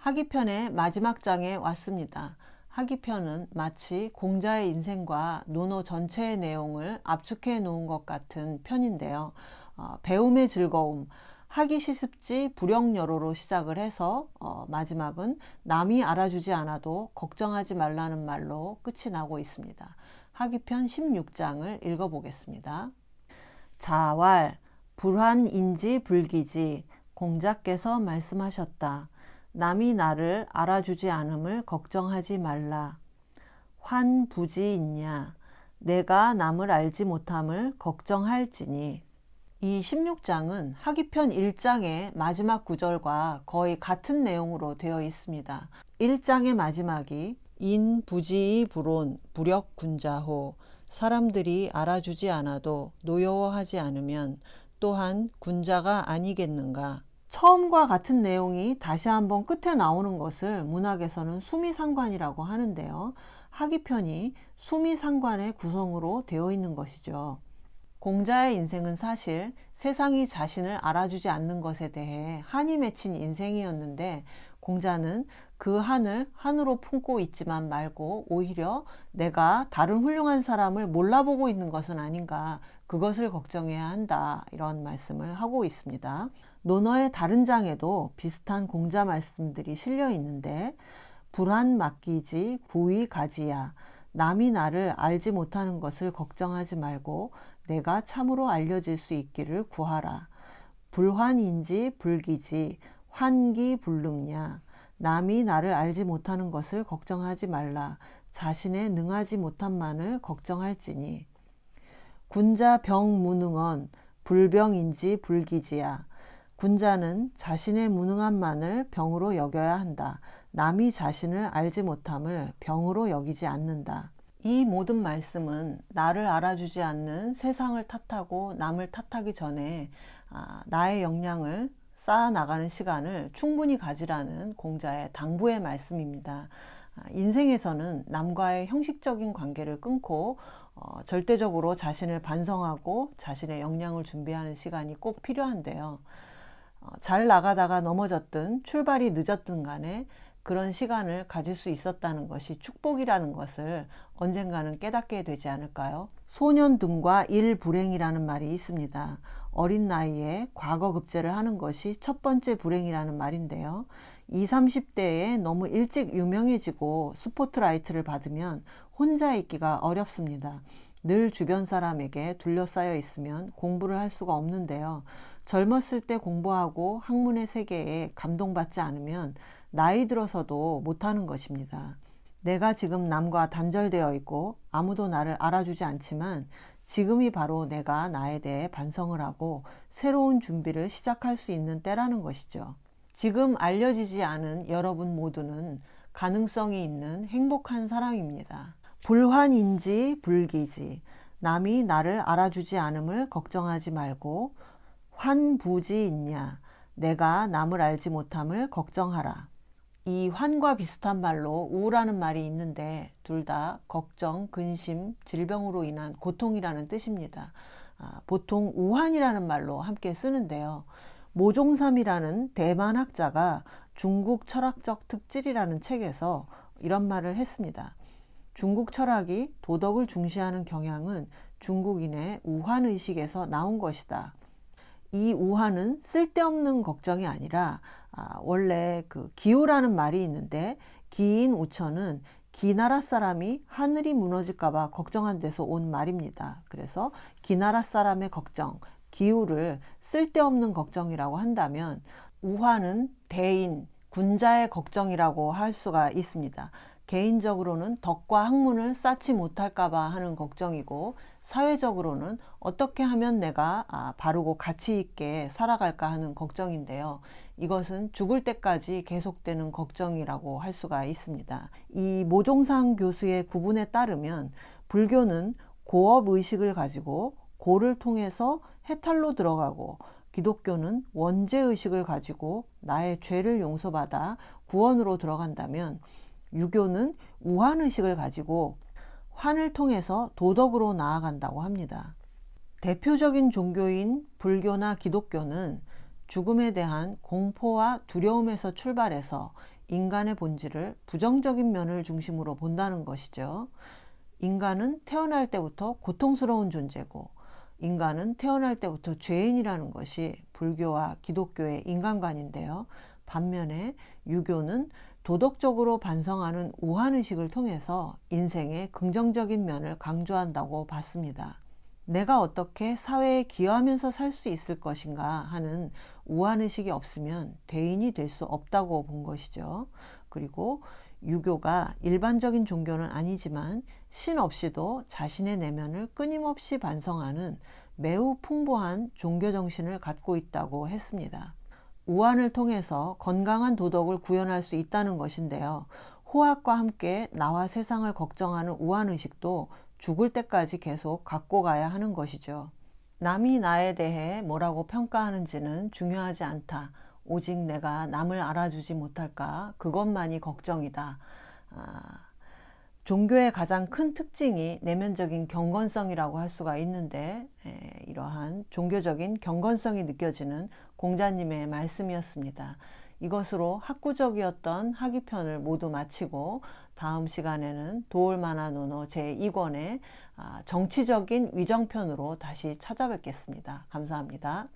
하기편의 마지막 장에 왔습니다. 하기편은 마치 공자의 인생과 논어 전체의 내용을 압축해 놓은 것 같은 편인데요. 배움의 즐거움, 하기 시습지 불영여로로 시작을 해서 마지막은 남이 알아주지 않아도 걱정하지 말라는 말로 끝이 나고 있습니다. 하기편 16장을 읽어보겠습니다. 자왈, 불환인지 불기지. 공자께서 말씀하셨다. 남이 나를 알아주지 않음을 걱정하지 말라. 환부지 있냐. 내가 남을 알지 못함을 걱정할지니. 이 16장은 하기편 1장의 마지막 구절과 거의 같은 내용으로 되어 있습니다. 1장의 마지막이 인부지의 불온 부력군자호. 사람들이 알아주지 않아도 노여워하지 않으면 또한 군자가 아니겠는가. 처음과 같은 내용이 다시 한번 끝에 나오는 것을 문학에서는 수미상관이라고 하는데요. 하기편이 수미상관의 구성으로 되어 있는 것이죠. 공자의 인생은 사실 세상이 자신을 알아주지 않는 것에 대해 한이 맺힌 인생이었는데, 공자는 그 한을 한으로 품고 있지만 말고 오히려 내가 다른 훌륭한 사람을 몰라보고 있는 것은 아닌가, 그것을 걱정해야 한다, 이런 말씀을 하고 있습니다. 논어의 다른 장에도 비슷한 공자 말씀들이 실려 있는데, 불안 맡기지 구의 가지야. 남이 나를 알지 못하는 것을 걱정하지 말고 내가 참으로 알려질 수 있기를 구하라. 불환인지 불기지 환기불능냐. 남이 나를 알지 못하는 것을 걱정하지 말라. 자신의 능하지 못함만을 걱정할지니. 군자 병무능언 불병인지 불기지야. 군자는 자신의 무능함만을 병으로 여겨야 한다. 남이 자신을 알지 못함을 병으로 여기지 않는다. 이 모든 말씀은 나를 알아주지 않는 세상을 탓하고 남을 탓하기 전에 나의 역량을 쌓아나가는 시간을 충분히 가지라는 공자의 당부의 말씀입니다. 인생에서는 남과의 형식적인 관계를 끊고 절대적으로 자신을 반성하고 자신의 역량을 준비하는 시간이 꼭 필요한데요. 잘 나가다가 넘어졌든 출발이 늦었든 간에 그런 시간을 가질 수 있었다는 것이 축복이라는 것을 언젠가는 깨닫게 되지 않을까요? 소년등과 일불행이라는 말이 있습니다. 어린 나이에 과거 급제를 하는 것이 첫 번째 불행이라는 말인데요. 20, 30대에 너무 일찍 유명해지고 스포트라이트를 받으면 혼자 있기가 어렵습니다. 늘 주변 사람에게 둘러싸여 있으면 공부를 할 수가 없는데요. 젊었을 때 공부하고 학문의 세계에 감동받지 않으면 나이 들어서도 못하는 것입니다. 내가 지금 남과 단절되어 있고 아무도 나를 알아주지 않지만 지금이 바로 내가 나에 대해 반성을 하고 새로운 준비를 시작할 수 있는 때라는 것이죠. 지금 알려지지 않은 여러분 모두는 가능성이 있는 행복한 사람입니다. 불환인지 불기지. 남이 나를 알아주지 않음을 걱정하지 말고 환부지 있냐. 내가 남을 알지 못함을 걱정하라. 이 환과 비슷한 말로 우라는 말이 있는데 둘 다 걱정, 근심, 질병으로 인한 고통이라는 뜻입니다. 보통 우환이라는 말로 함께 쓰는데요. 모종삼이라는 대만 학자가 중국 철학적 특질이라는 책에서 이런 말을 했습니다. 중국 철학이 도덕을 중시하는 경향은 중국인의 우환의식에서 나온 것이다. 이 우환은 쓸데없는 걱정이 아니라 원래 그 기우라는 말이 있는데 기인 우천은 기나라 사람이 하늘이 무너질까봐 걱정한 데서 온 말입니다. 그래서 기나라 사람의 걱정, 기우를 쓸데없는 걱정이라고 한다면 우환은 대인, 군자의 걱정이라고 할 수가 있습니다. 개인적으로는 덕과 학문을 쌓지 못할까봐 하는 걱정이고 사회적으로는 어떻게 하면 내가 바르고 가치 있게 살아갈까 하는 걱정인데요. 이것은 죽을 때까지 계속되는 걱정이라고 할 수가 있습니다. 이 모종상 교수의 구분에 따르면 불교는 고업의식을 가지고 고를 통해서 해탈로 들어가고 기독교는 원죄의식을 가지고 나의 죄를 용서받아 구원으로 들어간다면 유교는 우환의식을 가지고 환을 통해서 도덕으로 나아간다고 합니다. 대표적인 종교인 불교나 기독교는 죽음에 대한 공포와 두려움에서 출발해서 인간의 본질을 부정적인 면을 중심으로 본다는 것이죠. 인간은 태어날 때부터 고통스러운 존재고 인간은 태어날 때부터 죄인이라는 것이 불교와 기독교의 인간관인데요. 반면에 유교는 도덕적으로 반성하는 우환의식을 통해서 인생의 긍정적인 면을 강조한다고 봤습니다. 내가 어떻게 사회에 기여하면서 살 수 있을 것인가 하는 우환의식이 없으면 대인이 될 수 없다고 본 것이죠. 그리고 유교가 일반적인 종교는 아니지만 신 없이도 자신의 내면을 끊임없이 반성하는 매우 풍부한 종교 정신을 갖고 있다고 했습니다. 우환을 통해서 건강한 도덕을 구현할 수 있다는 것인데요. 호학과 함께 나와 세상을 걱정하는 우환의식도 죽을 때까지 계속 갖고 가야 하는 것이죠. 남이 나에 대해 뭐라고 평가하는지는 중요하지 않다. 오직 내가 남을 알아주지 못할까? 그것만이 걱정이다. 종교의 가장 큰 특징이 내면적인 경건성이라고 할 수가 있는데 이러한 종교적인 경건성이 느껴지는 공자님의 말씀이었습니다. 이것으로 학구적이었던 학위편을 모두 마치고 다음 시간에는 도울만화 논어 제2권의 정치적인 위정편으로 다시 찾아뵙겠습니다. 감사합니다.